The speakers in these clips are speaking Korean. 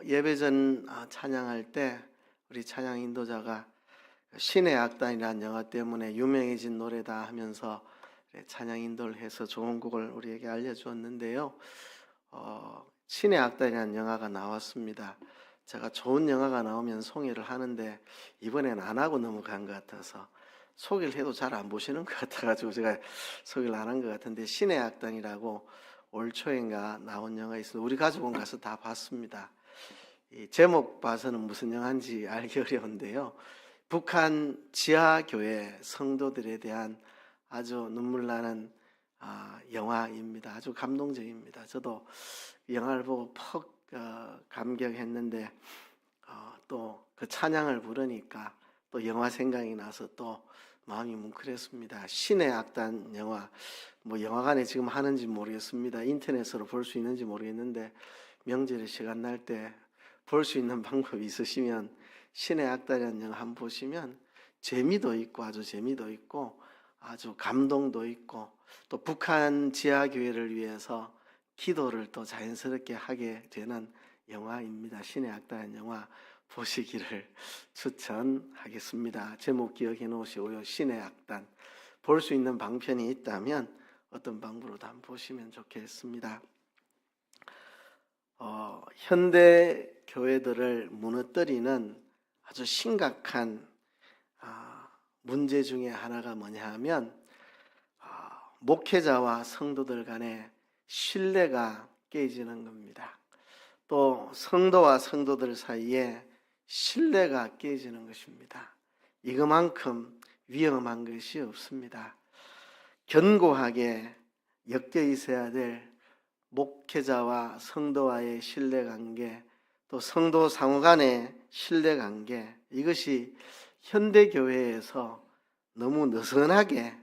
예배전 찬양할 때 우리 찬양 인도자가 신의 악단이라는 영화 때문에 유명해진 노래다 하면서 찬양 인도를 해서 좋은 곡을 우리에게 알려주었는데요. 신의 악단이라는 영화가 나왔습니다. 제가 좋은 영화가 나오면 소개를 하는데 이번엔 안 하고 넘어간 것 같아서, 소개를 해도 잘 안 보시는 것 같아가지고 제가 소개를 안 한 것 같은데, 신의 악단이라고 올 초인가 나온 영화 있어요. 우리 가족은 가서 다 봤습니다. 이 제목 봐서는 무슨 영화인지 알기 어려운데요. 북한 지하교회 성도들에 대한 아주 눈물나는 영화입니다. 아주 감동적입니다. 저도 영화를 보고 퍽 감격했는데, 또 그 찬양을 부르니까 또 영화 생각이 나서 또 마음이 뭉클했습니다. 신의 악단 영화, 뭐 영화관에 지금 하는지 모르겠습니다. 인터넷으로 볼 수 있는지 모르겠는데, 명절에 시간 날 때 볼 수 있는 방법이 있으시면 신의 악단이라는 영화 한번 보시면 재미도 있고 아주 재미도 있고 아주 감동도 있고, 또 북한 지하교회를 위해서 기도를 또 자연스럽게 하게 되는 영화입니다. 신의 악단 영화 보시기를 추천하겠습니다. 제목 기억해 놓으시고요. 신의 악단 볼 수 있는 방편이 있다면 어떤 방법으로도 한번 보시면 좋겠습니다. 현대 교회들을 무너뜨리는 아주 심각한 문제 중에 하나가 뭐냐 하면, 목회자와 성도들 간의 신뢰가 깨지는 겁니다. 또 성도와 성도들 사이에 신뢰가 깨지는 것입니다. 이거만큼 위험한 것이 없습니다. 견고하게 엮여 있어야 될 목회자와 성도와의 신뢰관계, 또 성도 상호 간의 신뢰관계, 이것이 현대교회에서 너무 느슨하게,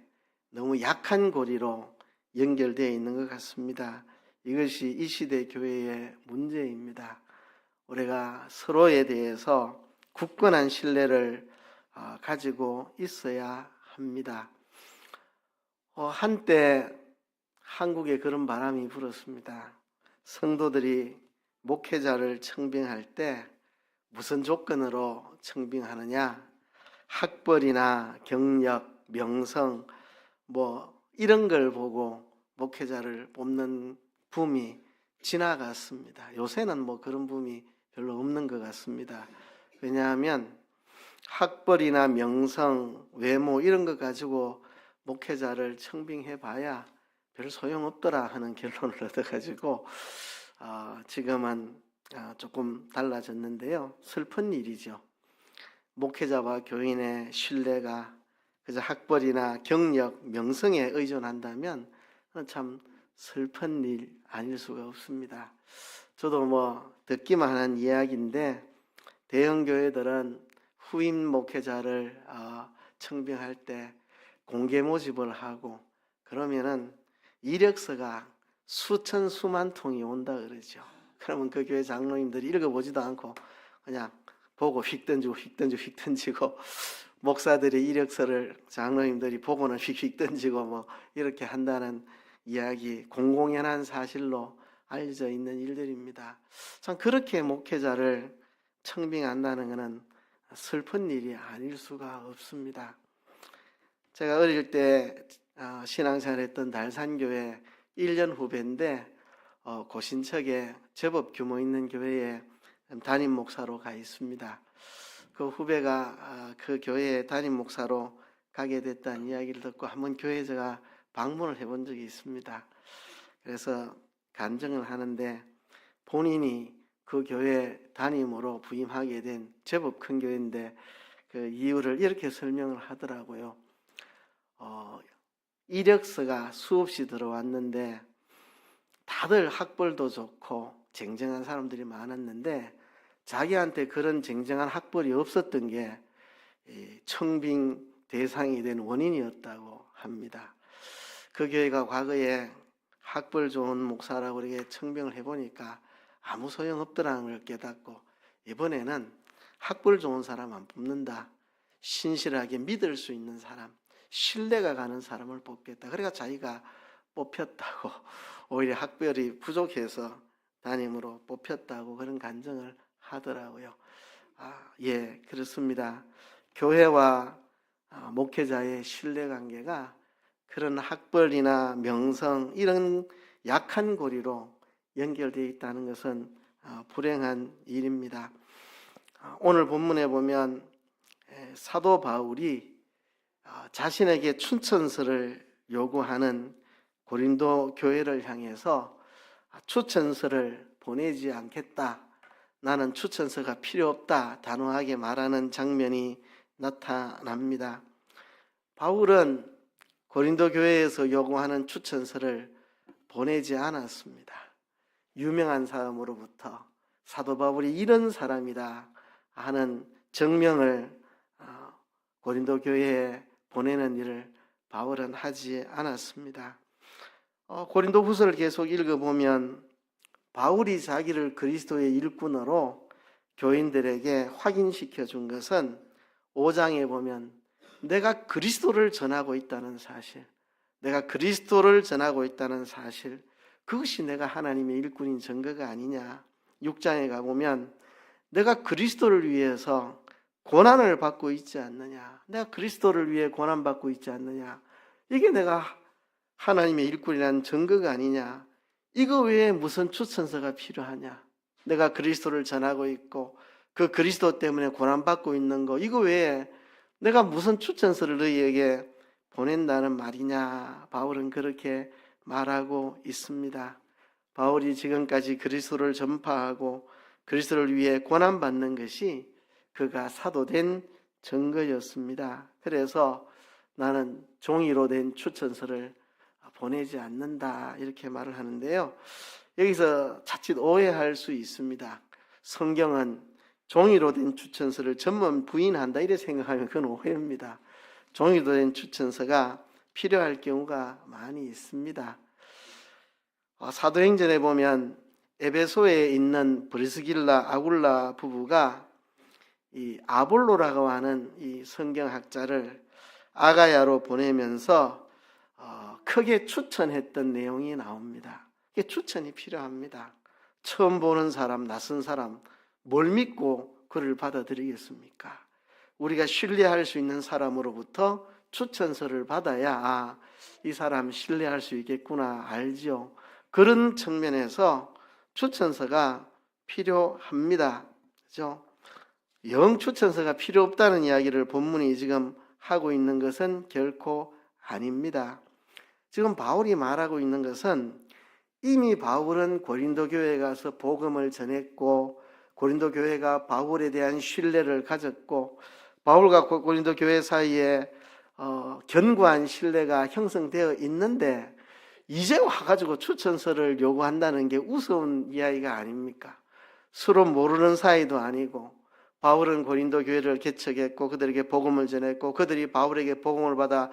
너무 약한 고리로 연결되어 있는 것 같습니다. 이것이 이 시대 교회의 문제입니다. 우리가 서로에 대해서 굳건한 신뢰를 가지고 있어야 합니다. 한때 한국에 그런 바람이 불었습니다. 성도들이 목회자를 청빙할 때 무슨 조건으로 청빙하느냐? 학벌이나 경력, 명성 뭐 이런 걸 보고 목회자를 뽑는 붐이 지나갔습니다. 요새는 뭐 그런 붐이 별로 없는 것 같습니다. 왜냐하면 학벌이나 명성, 외모 이런 것 가지고 목회자를 청빙해 봐야 별 소용없더라 하는 결론을 얻어가지고 지금은 조금 달라졌는데요. 슬픈 일이죠. 목회자와 교인의 신뢰가 그저 학벌이나 경력, 명성에 의존한다면 참 슬픈 일 아닐 수가 없습니다. 저도 뭐 듣기만 하는 이야기인데, 대형 교회들은 후임 목회자를 청빙할 때 공개 모집을 하고 그러면은 이력서가 수천 수만 통이 온다 그러죠. 그러면 그 교회 장로님들이 읽어보지도 않고 그냥 보고 휙 던지고 목사들이 이력서를 장로님들이 보고는 휙 던지고 뭐 이렇게 한다는 이야기, 공공연한 사실로 알려져 있는 일들입니다. 참 그렇게 목회자를 청빙한다는 것은 슬픈 일이 아닐 수가 없습니다. 제가 어릴 때 신앙생활했던 달산교회 1년 후배인데, 고신척에 제법 규모 있는 교회에 담임 목사로 가 있습니다. 그 후배가 그 교회에 담임 목사로 가게 됐다는 이야기를 듣고 한번 교회에 제가 방문을 해본 적이 있습니다. 그래서 간증을 하는데, 본인이 그 교회 담임으로 부임하게 된 제법 큰 교회인데 그 이유를 이렇게 설명을 하더라고요. 이력서가 수없이 들어왔는데 다들 학벌도 좋고 쟁쟁한 사람들이 많았는데 자기한테 그런 쟁쟁한 학벌이 없었던 게 청빙 대상이 된 원인이었다고 합니다. 그 교회가 과거에 학벌 좋은 목사라고 이렇게 청빙을 해보니까 아무 소용없더라는 걸 깨닫고, 이번에는 학벌 좋은 사람 안 뽑는다, 신실하게 믿을 수 있는 사람, 신뢰가 가는 사람을 뽑겠다. 그러니까 자기가 뽑혔다고, 오히려 학벌이 부족해서 담임으로 뽑혔다고 그런 간증을 하더라고요. 예, 그렇습니다. 교회와 목회자의 신뢰관계가 그런 학벌이나 명성 이런 약한 고리로 연결되어 있다는 것은 불행한 일입니다. 오늘 본문에 보면 사도 바울이 자신에게 추천서를 요구하는 고린도 교회를 향해서 추천서를 보내지 않겠다, 나는 추천서가 필요 없다 단호하게 말하는 장면이 나타납니다. 바울은 고린도 교회에서 요구하는 추천서를 보내지 않았습니다. 유명한 사람으로부터 사도 바울이 이런 사람이다 하는 정명을 고린도 교회에 보내는 일을 바울은 하지 않았습니다. 고린도 후서를 계속 읽어보면 바울이 자기를 그리스도의 일꾼으로 교인들에게 확인시켜 준 것은 5장에 보면 내가 그리스도를 전하고 있다는 사실, 내가 그리스도를 전하고 있다는 사실, 그것이 내가 하나님의 일꾼인 증거가 아니냐. 6장에 가보면 내가 그리스도를 위해서 고난을 받고 있지 않느냐, 내가 그리스도를 위해 고난받고 있지 않느냐, 이게 내가 하나님의 일꾼이라는 증거가 아니냐. 이거 외에 무슨 추천서가 필요하냐. 내가 그리스도를 전하고 있고 그 그리스도 때문에 고난받고 있는 거, 이거 외에 내가 무슨 추천서를 너희에게 보낸다는 말이냐. 바울은 그렇게 말하고 있습니다. 바울이 지금까지 그리스도를 전파하고 그리스도를 위해 고난받는 것이 그가 사도된 증거였습니다. 그래서 나는 종이로 된 추천서를 보내지 않는다, 이렇게 말을 하는데요. 여기서 자칫 오해할 수 있습니다. 성경은 종이로 된 추천서를 전면 부인한다 이렇게 생각하면 그건 오해입니다. 종이로 된 추천서가 필요할 경우가 많이 있습니다. 사도행전에 보면 에베소에 있는 브리스길라 아굴라 부부가 이 아볼로라고 하는 이 성경학자를 아가야로 보내면서 크게 추천했던 내용이 나옵니다. 이게 추천이 필요합니다. 처음 보는 사람, 낯선 사람, 뭘 믿고 그를 받아들이겠습니까? 우리가 신뢰할 수 있는 사람으로부터 추천서를 받아야 이 사람 신뢰할 수 있겠구나 알지요. 그런 측면에서 추천서가 필요합니다. 그렇죠? 영 추천서가 필요 없다는 이야기를 본문이 지금 하고 있는 것은 결코 아닙니다. 지금 바울이 말하고 있는 것은 이미 바울은 고린도 교회에 가서 복음을 전했고 고린도 교회가 바울에 대한 신뢰를 가졌고 바울과 고린도 교회 사이에 견고한 신뢰가 형성되어 있는데 이제 와가지고 추천서를 요구한다는 게 우스운 이야기가 아닙니까? 서로 모르는 사이도 아니고 바울은 고린도 교회를 개척했고 그들에게 복음을 전했고 그들이 바울에게 복음을 받아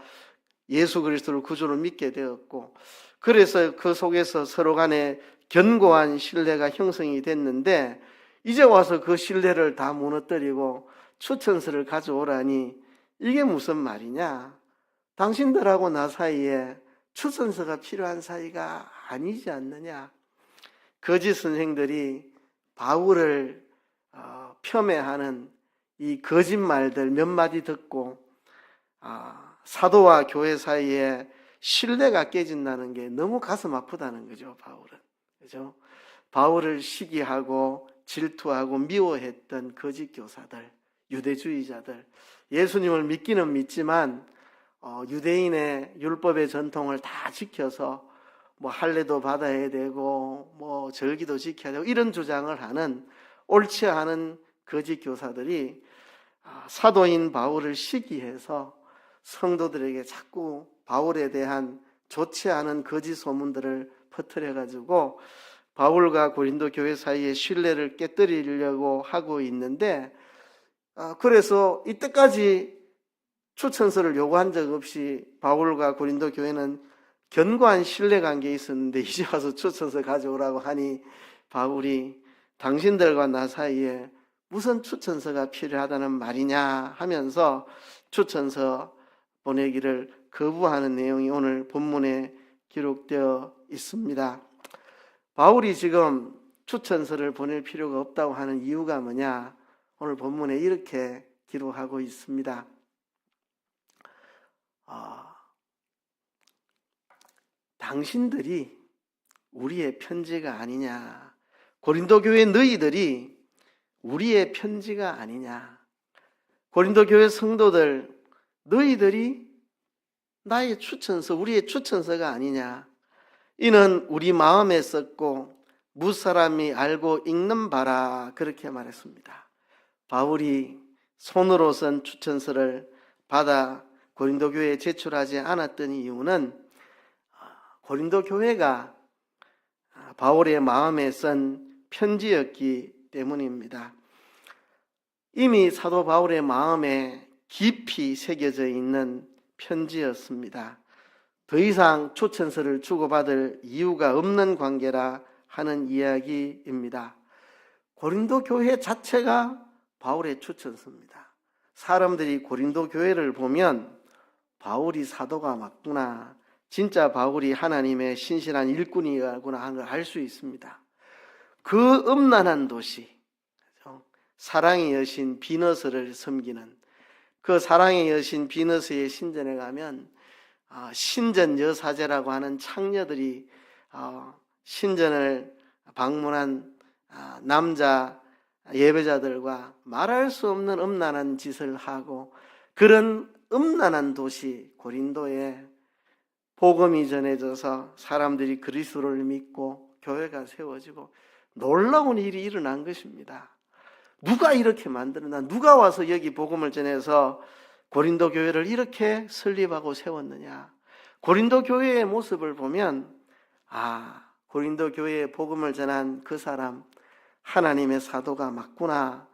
예수 그리스도를 구주로 믿게 되었고 그래서 그 속에서 서로 간에 견고한 신뢰가 형성이 됐는데 이제 와서 그 신뢰를 다 무너뜨리고 추천서를 가져오라니 이게 무슨 말이냐? 당신들하고 나 사이에 추천서가 필요한 사이가 아니지 않느냐? 거짓 선생들이 바울을 폄훼하는 이 거짓말들 몇 마디 듣고 사도와 교회 사이에 신뢰가 깨진다는 게 너무 가슴 아프다는 거죠. 바울은. 그죠? 바울을 시기하고 질투하고 미워했던 거짓 교사들, 유대주의자들, 예수님을 믿기는 믿지만 유대인의 율법의 전통을 다 지켜서 뭐 할례도 받아야 되고 뭐 절기도 지켜야 되고 이런 주장을 하는 옳지 않은 거짓 교사들이 사도인 바울을 시기해서 성도들에게 자꾸 바울에 대한 좋지 않은 거짓 소문들을 퍼뜨려가지고 바울과 고린도 교회 사이의 신뢰를 깨뜨리려고 하고 있는데 그래서 이때까지 추천서를 요구한 적 없이 바울과 고린도 교회는 견고한 신뢰관계에 있었는데 이제 와서 추천서 가져오라고 하니 바울이 당신들과 나 사이에 무슨 추천서가 필요하다는 말이냐 하면서 추천서 보내기를 거부하는 내용이 오늘 본문에 기록되어 있습니다. 바울이 지금 추천서를 보낼 필요가 없다고 하는 이유가 뭐냐? 오늘 본문에 이렇게 기록하고 있습니다. 당신들이 우리의 편지가 아니냐? 고린도 교회 너희들이 우리의 편지가 아니냐? 고린도 교회 성도들 너희들이 나의 추천서, 우리의 추천서가 아니냐? 이는 우리 마음에 썼고 무사람이 알고 읽는 바라, 그렇게 말했습니다. 바울이 손으로 쓴 추천서를 받아 고린도 교회에 제출하지 않았던 이유는 고린도 교회가 바울의 마음에 쓴 편지였기 때문입니다. 이미 사도 바울의 마음에 깊이 새겨져 있는 편지였습니다. 더 이상 추천서를 주고받을 이유가 없는 관계라 하는 이야기입니다. 고린도 교회 자체가 바울의 추천서입니다. 사람들이 고린도 교회를 보면 바울이 사도가 맞구나, 진짜 바울이 하나님의 신실한 일꾼이구나 하는 걸 알 수 있습니다. 그 음란한 도시, 사랑의 여신 비너스를 섬기는 그 사랑의 여신 비너스의 신전에 가면 신전 여사제라고 하는 창녀들이 신전을 방문한 남자 예배자들과 말할 수 없는 음란한 짓을 하고, 그런 음란한 도시 고린도에 복음이 전해져서 사람들이 그리스도를 믿고 교회가 세워지고 놀라운 일이 일어난 것입니다. 누가 이렇게 만들었나? 누가 와서 여기 복음을 전해서 고린도 교회를 이렇게 설립하고 세웠느냐? 고린도 교회의 모습을 보면 고린도 교회에 복음을 전한 그 사람 하나님의 사도가 맞구나.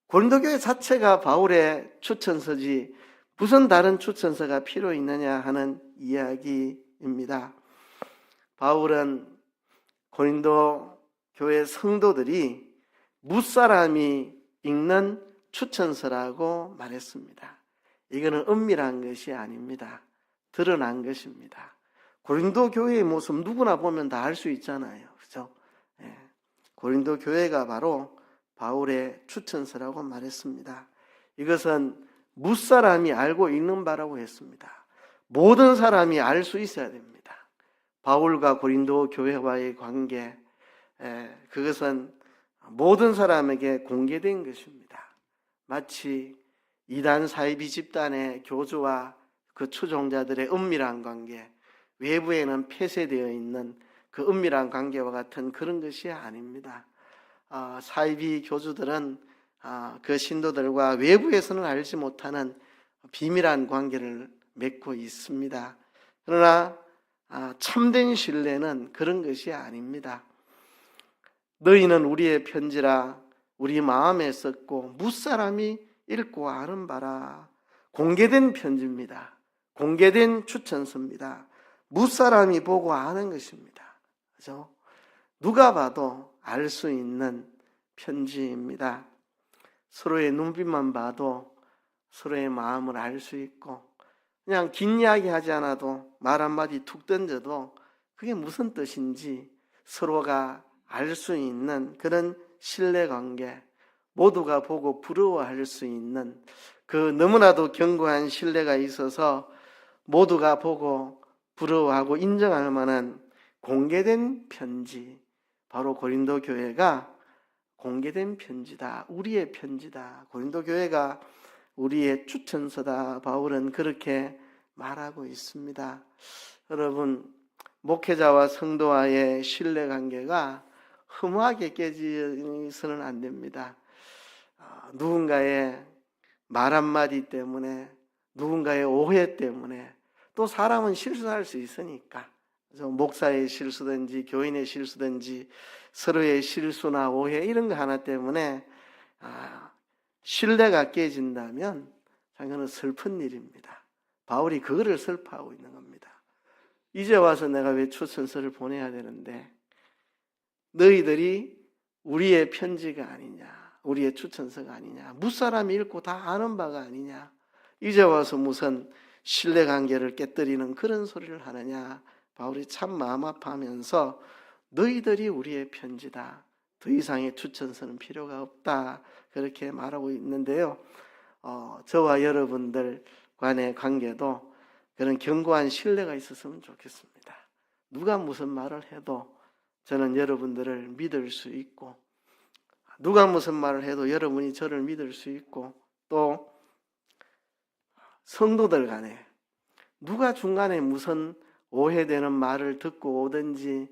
고린도 교회 자체가 바울의 추천서지 무슨 다른 추천서가 필요 있느냐 하는 이야기입니다. 바울은 고린도 교회 성도들이 무사람이 읽는 추천서라고 말했습니다. 이거는 은밀한 것이 아닙니다. 드러난 것입니다. 고린도 교회의 모습 누구나 보면 다 알 수 있잖아요. 그죠? 고린도 교회가 바로 바울의 추천서라고 말했습니다. 이것은 무사람이 알고 읽는 바라고 했습니다. 모든 사람이 알 수 있어야 됩니다. 바울과 고린도 교회와의 관계, 그것은 모든 사람에게 공개된 것입니다. 마치 이단 사이비 집단의 교주와 그 추종자들의 은밀한 관계, 외부에는 폐쇄되어 있는 그 은밀한 관계와 같은 그런 것이 아닙니다. 사이비 교주들은 그 신도들과 외부에서는 알지 못하는 비밀한 관계를 맺고 있습니다. 그러나 참된 신뢰는 그런 것이 아닙니다. 너희는 우리의 편지라 우리 마음에 썼고 무사람이 읽고 아는 바라. 공개된 편지입니다. 공개된 추천서입니다. 무사람이 보고 아는 것입니다. 그죠? 누가 봐도 알 수 있는 편지입니다. 서로의 눈빛만 봐도 서로의 마음을 알 수 있고, 그냥 긴 이야기 하지 않아도 말 한마디 툭 던져도 그게 무슨 뜻인지 서로가 알 수 있는 그런 신뢰관계, 모두가 보고 부러워할 수 있는 그 너무나도 견고한 신뢰가 있어서 모두가 보고 부러워하고 인정할 만한 공개된 편지, 바로 고린도 교회가 공개된 편지다, 우리의 편지다, 고린도 교회가 우리의 추천서다, 바울은 그렇게 말하고 있습니다. 여러분, 목회자와 성도와의 신뢰관계가 허무하게 깨지서는 안 됩니다. 누군가의 말 한마디 때문에, 누군가의 오해 때문에, 또 사람은 실수할 수 있으니까, 목사의 실수든지 교인의 실수든지 서로의 실수나 오해 이런 거 하나 때문에 신뢰가 깨진다면 그건 슬픈 일입니다. 바울이 그거를 슬퍼하고 있는 겁니다. 이제 와서 내가 왜 추천서를 보내야 되는데 너희들이 우리의 편지가 아니냐, 우리의 추천서가 아니냐, 무사람이 읽고 다 아는 바가 아니냐, 이제 와서 무슨 신뢰관계를 깨뜨리는 그런 소리를 하느냐. 바울이 참 마음 아파하면서 너희들이 우리의 편지다, 더 이상의 추천서는 필요가 없다, 그렇게 말하고 있는데요. 저와 여러분들 간의 관계도 그런 견고한 신뢰가 있었으면 좋겠습니다. 누가 무슨 말을 해도 저는 여러분들을 믿을 수 있고, 누가 무슨 말을 해도 여러분이 저를 믿을 수 있고, 또 성도들 간에 누가 중간에 무슨 오해되는 말을 듣고 오든지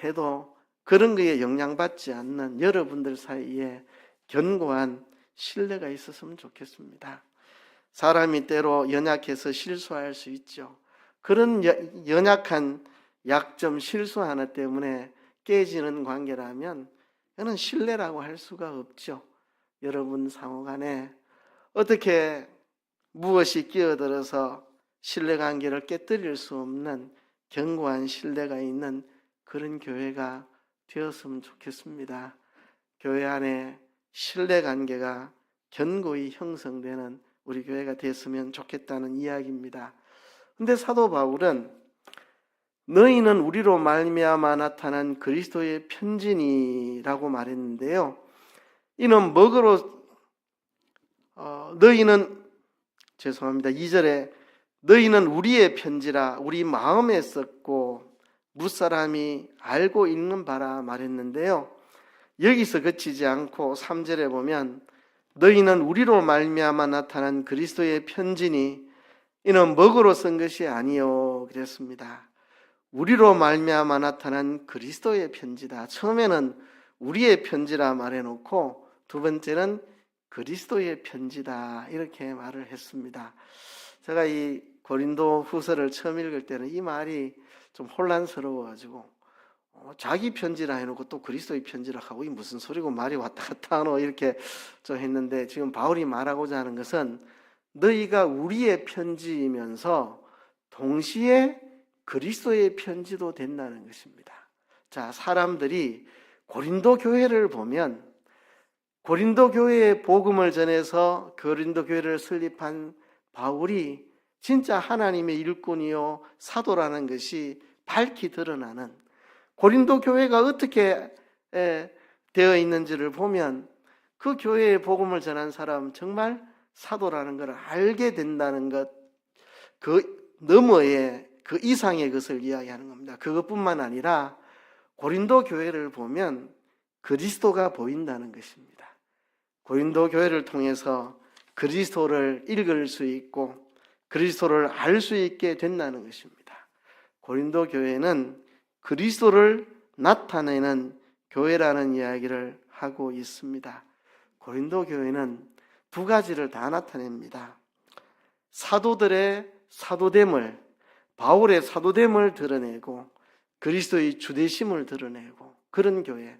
해도 그런 거에 영향받지 않는 여러분들 사이에 견고한 신뢰가 있었으면 좋겠습니다. 사람이 때로 연약해서 실수할 수 있죠. 그런 연약한 약점, 실수 하나 때문에 깨지는 관계라면 그는 신뢰라고 할 수가 없죠. 여러분 상호 간에 어떻게 무엇이 끼어들어서 신뢰관계를 깨뜨릴 수 없는 견고한 신뢰가 있는 그런 교회가 되었으면 좋겠습니다. 교회 안에 신뢰관계가 견고히 형성되는 우리 교회가 됐으면 좋겠다는 이야기입니다. 근데 사도 바울은 너희는 우리로 말미암아 나타난 그리스도의 편지니라고 말했는데요. 이는 먹으로 너희는 2절에 너희는 우리의 편지라 우리 마음에 썼고 무사람이 알고 읽는 바라 말했는데요. 여기서 그치지 않고 3절에 보면 너희는 우리로 말미암아 나타난 그리스도의 편지니 이는 먹으로 쓴 것이 아니요 그랬습니다. 우리로 말미암아 나타난 그리스도의 편지다. 처음에는 우리의 편지라 말해놓고 두 번째는 그리스도의 편지다, 이렇게 말을 했습니다. 제가 이 고린도 후서를 처음 읽을 때는 이 말이 좀 혼란스러워가지고 자기 편지라 해놓고 또 그리스도의 편지라 하고 이 무슨 소리고 말이 왔다 갔다 하노, 이렇게 좀 했는데, 지금 바울이 말하고자 하는 것은 너희가 우리의 편지이면서 동시에 그리스도의 편지도 된다는 것입니다. 자, 사람들이 고린도 교회를 보면 고린도 교회에 복음을 전해서 고린도 교회를 설립한 바울이 진짜 하나님의 일꾼이요 사도라는 것이 밝히 드러나는, 고린도 교회가 어떻게 되어 있는지를 보면 그 교회에 복음을 전한 사람 정말 사도라는 걸 알게 된다는 것, 그 너머에 그 이상의 것을 이야기하는 겁니다. 그것뿐만 아니라 고린도 교회를 보면 그리스도가 보인다는 것입니다. 고린도 교회를 통해서 그리스도를 읽을 수 있고 그리스도를 알 수 있게 된다는 것입니다. 고린도 교회는 그리스도를 나타내는 교회라는 이야기를 하고 있습니다. 고린도 교회는 두 가지를 다 나타냅니다. 사도들의 사도됨을, 바울의 사도됨을 드러내고 그리스도의 주되심을 드러내고, 그런 교회,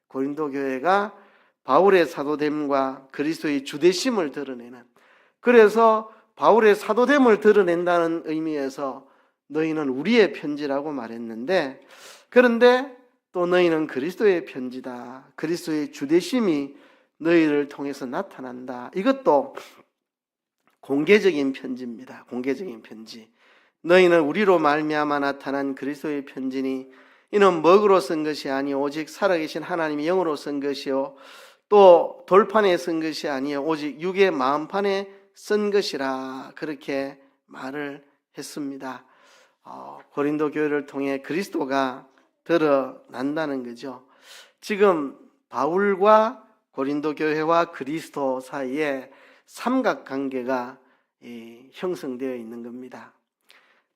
고린도 교회가 바울의 사도됨과 그리스도의 주되심을 드러내는, 그래서 바울의 사도됨을 드러낸다는 의미에서 너희는 우리의 편지라고 말했는데, 그런데 또 너희는 그리스도의 편지다, 그리스도의 주되심이 너희를 통해서 나타난다. 이것도 공개적인 편지입니다. 공개적인 편지. 너희는 우리로 말미암아 나타난 그리스도의 편지니 이는 먹으로 쓴 것이 아니요 오직 살아계신 하나님의 영으로 쓴 것이요 또 돌판에 쓴 것이 아니요 오직 육의 마음판에 쓴 것이라, 그렇게 말을 했습니다. 고린도 교회를 통해 그리스도가 드러난다는 거죠. 지금 바울과 고린도 교회와 그리스도 사이에 삼각관계가 형성되어 있는 겁니다.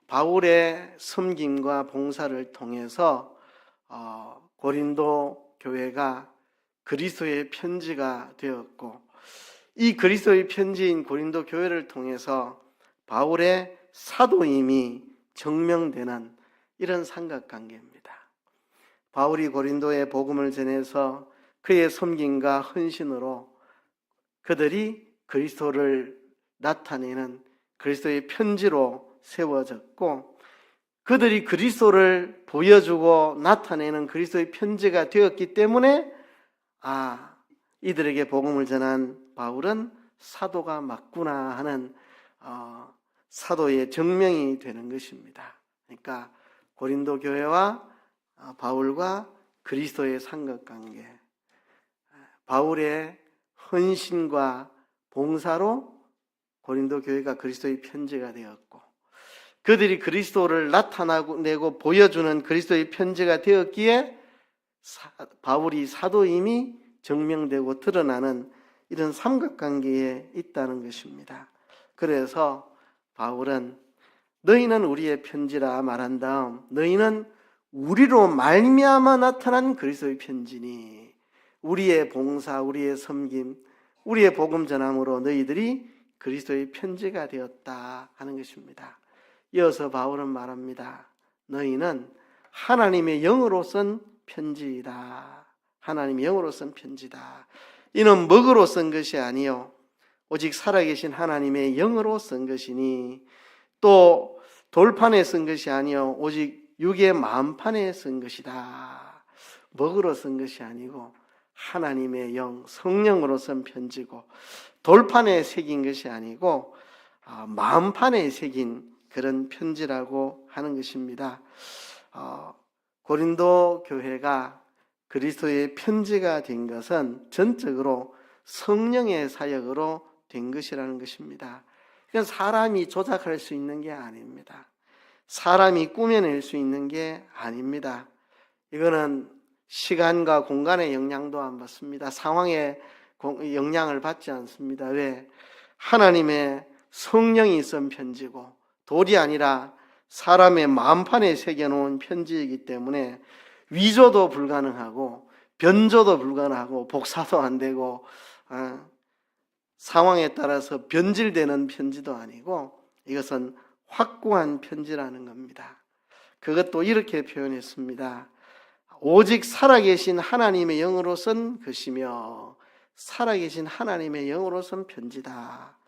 바울의 섬김과 봉사를 통해서 고린도 교회가 그리스도의 편지가 되었고, 이 그리스도의 편지인 고린도 교회를 통해서 바울의 사도임이 증명되는 이런 삼각관계입니다. 바울이 고린도에 복음을 전해서 그의 섬김과 헌신으로 그들이 그리스도를 나타내는 그리스도의 편지로 세워졌고, 그들이 그리스도를 보여주고 나타내는 그리스도의 편지가 되었기 때문에 이들에게 복음을 전한 바울은 사도가 맞구나 하는 사도의 증명이 되는 것입니다. 그러니까 고린도 교회와 바울과 그리스도의 삼각관계, 바울의 헌신과 봉사로 고린도 교회가 그리스도의 편지가 되었고, 그들이 그리스도를 나타내고 보여주는 그리스도의 편지가 되었기에 바울이 사도임이 증명되고 드러나는 이런 삼각관계에 있다는 것입니다. 그래서 바울은 너희는 우리의 편지라 말한 다음, 너희는 우리로 말미암아 나타난 그리스도의 편지니 우리의 봉사, 우리의 섬김, 우리의 복음 전함으로 너희들이 그리스도의 편지가 되었다 하는 것입니다. 이어서 바울은 말합니다. 너희는 하나님의 영으로 쓴 편지이다. 하나님의 영으로 쓴 편지다. 이는 먹으로 쓴 것이 아니요 오직 살아계신 하나님의 영으로 쓴 것이니, 또 돌판에 쓴 것이 아니요 오직 육의 마음판에 쓴 것이다. 먹으로 쓴 것이 아니고 하나님의 영, 성령으로 쓴 편지고, 돌판에 새긴 것이 아니고 마음판에 새긴 그런 편지라고 하는 것입니다. 고린도 교회가 그리스도의 편지가 된 것은 전적으로 성령의 사역으로 된 것이라는 것입니다. 이건 사람이 조작할 수 있는 게 아닙니다. 사람이 꾸며낼 수 있는 게 아닙니다. 이거는 시간과 공간의 영향도 안 받습니다. 상황의 영향을 받지 않습니다. 왜? 하나님의 성령이 쓴 편지고 돌이 아니라 사람의 마음판에 새겨놓은 편지이기 때문에 위조도 불가능하고 변조도 불가능하고 복사도 안 되고 상황에 따라서 변질되는 편지도 아니고 이것은 확고한 편지라는 겁니다. 그것도 이렇게 표현했습니다. 오직 살아계신 하나님의 영으로 쓴 것이며 살아계신 하나님의 영으로 쓴 편지다.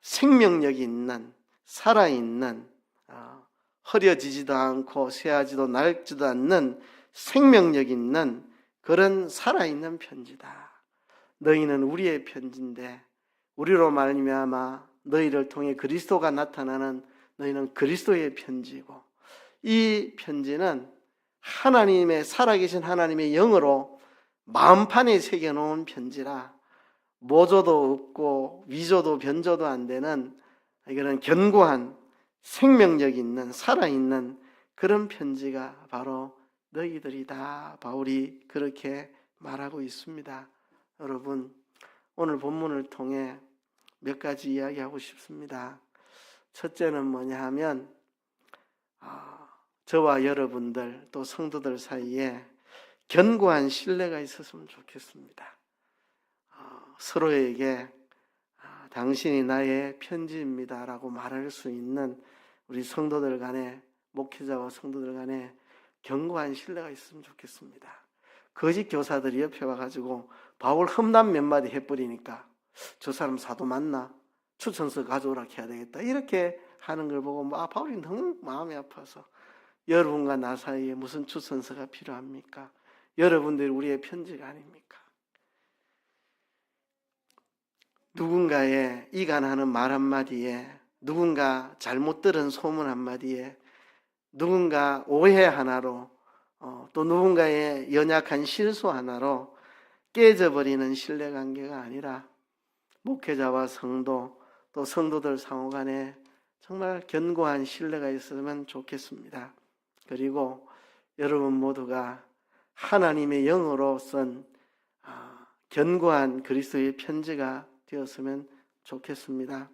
생명력이 있는, 살아있는, 흐려지지도 않고 쇠하지도 낡지도 않는 생명력 있는 그런 살아있는 편지다. 너희는 우리의 편지인데 우리로 말미암아 너희를 통해 그리스도가 나타나는 너희는 그리스도의 편지고, 이 편지는 하나님의 살아계신 하나님의 영으로 마음판에 새겨놓은 편지라 모조도 없고 위조도 변조도 안 되는, 이거는 견고한 생명력 있는 살아있는 그런 편지가 바로 너희들이다. 바울이 그렇게 말하고 있습니다. 여러분, 오늘 본문을 통해 몇 가지 이야기하고 싶습니다. 첫째는 뭐냐 하면 저와 여러분들 또 성도들 사이에 견고한 신뢰가 있었으면 좋겠습니다. 서로에게 당신이 나의 편지입니다 라고 말할 수 있는 우리 성도들 간에, 목회자와 성도들 간에 견고한 신뢰가 있으면 좋겠습니다. 거짓 교사들이 옆에 와가지고 바울 험담 몇 마디 해버리니까 저 사람 사도 맞나? 추천서 가져오라 해야 되겠다. 이렇게 하는 걸 보고 바울이 너무 마음이 아파서, 여러분과 나 사이에 무슨 추천서가 필요합니까? 여러분들이 우리의 편지가 아닙니까? 누군가의 이간하는 말 한마디에, 누군가 잘못 들은 소문 한마디에, 누군가 오해 하나로, 또 누군가의 연약한 실수 하나로 깨져버리는 신뢰관계가 아니라 목회자와 성도, 또 성도들 상호 간에 정말 견고한 신뢰가 있으면 좋겠습니다. 그리고 여러분 모두가 하나님의 영으로 쓴 견고한 그리스도의 편지가 되었으면 좋겠습니다.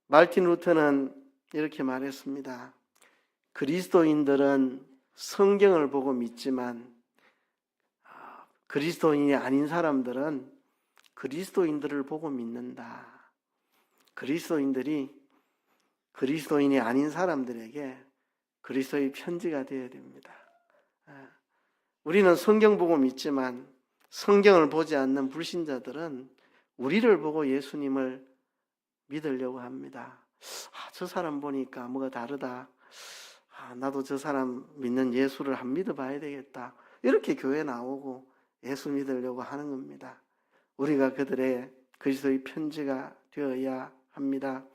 마르틴 루터는 이렇게 말했습니다. 그리스도인들은 성경을 보고 믿지만 그리스도인이 아닌 사람들은 그리스도인들을 보고 믿는다. 그리스도인들이 그리스도인이 아닌 사람들에게 그리스도의 편지가 되어야 됩니다. 우리는 성경 보고 믿지만 성경을 보지 않는 불신자들은 우리를 보고 예수님을 믿으려고 합니다. 저 사람 보니까 뭐가 다르다. 나도 저 사람 믿는 예수를 한번 믿어봐야 되겠다. 이렇게 교회 나오고 예수 믿으려고 하는 겁니다. 우리가 그들의 그리스도의 편지가 되어야 합니다.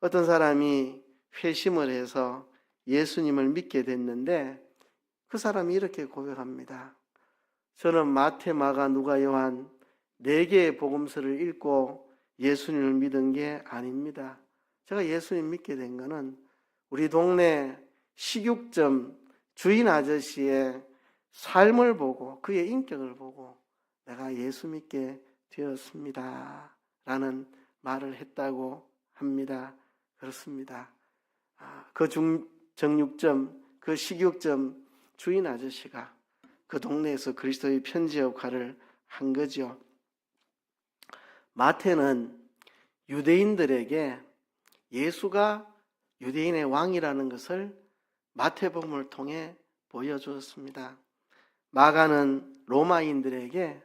어떤 사람이 회심을 해서 예수님을 믿게 됐는데 그 사람이 이렇게 고백합니다. 저는 마태, 마가, 누가, 요한 4개의 복음서를 읽고 예수님을 믿은 게 아닙니다. 제가 예수님 믿게 된 거는 우리 동네 식육점 주인 아저씨의 삶을 보고 그의 인격을 보고 내가 예수 믿게 되었습니다 라는 말을 했다고 합니다. 그렇습니다. 그 정육점, 그 식육점 주인 아저씨가 그 동네에서 그리스도의 편지 역할을 한 거죠. 마태는 유대인들에게 예수가 유대인의 왕이라는 것을 마태복음을 통해 보여주었습니다. 마가는 로마인들에게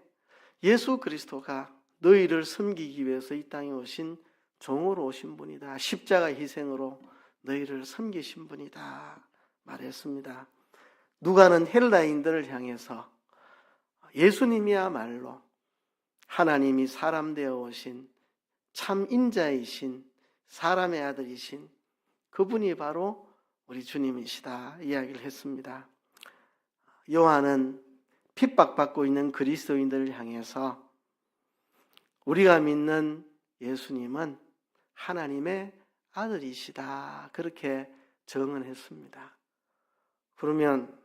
예수 그리스도가 너희를 섬기기 위해서 이 땅에 오신 종으로 오신 분이다. 십자가 희생으로 너희를 섬기신 분이다 말했습니다. 누가는 헬라인들을 향해서 예수님이야말로 하나님이 사람 되어 오신 참 인자이신 사람의 아들이신 그분이 바로 우리 주님이시다 이야기를 했습니다. 요한은 핍박받고 있는 그리스도인들을 향해서 우리가 믿는 예수님은 하나님의 아들이시다 그렇게 증언했습니다. 그러면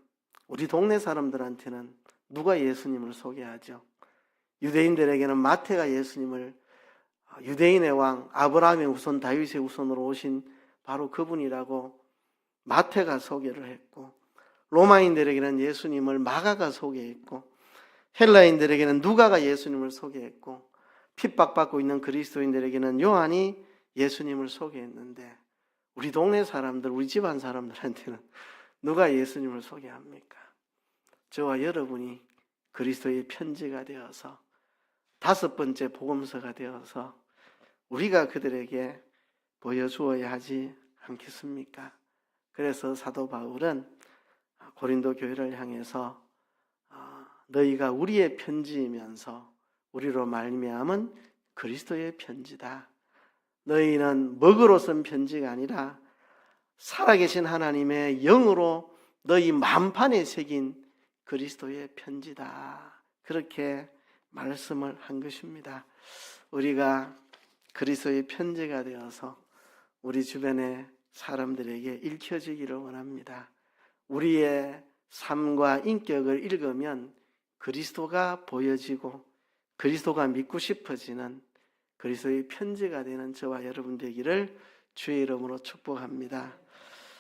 우리 동네 사람들한테는 누가 예수님을 소개하죠? 유대인들에게는 마태가 예수님을 유대인의 왕 아브라함의 후손 다윗의 후손으로 오신 바로 그분이라고 마태가 소개를 했고, 로마인들에게는 예수님을 마가가 소개했고, 헬라인들에게는 누가가 예수님을 소개했고, 핍박받고 있는 그리스도인들에게는 요한이 예수님을 소개했는데 우리 동네 사람들, 우리 집안 사람들한테는 누가 예수님을 소개합니까? 저와 여러분이 그리스도의 편지가 되어서 5번째 복음서가 되어서 우리가 그들에게 보여주어야 하지 않겠습니까? 그래서 사도 바울은 고린도 교회를 향해서 너희가 우리의 편지이면서 우리로 말미암은 그리스도의 편지다. 너희는 먹으로 쓴 편지가 아니라 살아계신 하나님의 영으로 너희 만판에 새긴 그리스도의 편지다. 그렇게 말씀을 한 것입니다. 우리가 그리스도의 편지가 되어서 우리 주변의 사람들에게 읽혀지기를 원합니다. 우리의 삶과 인격을 읽으면 그리스도가 보여지고 그리스도가 믿고 싶어지는 그리스도의 편지가 되는 저와 여러분 되기를 주의 이름으로 축복합니다.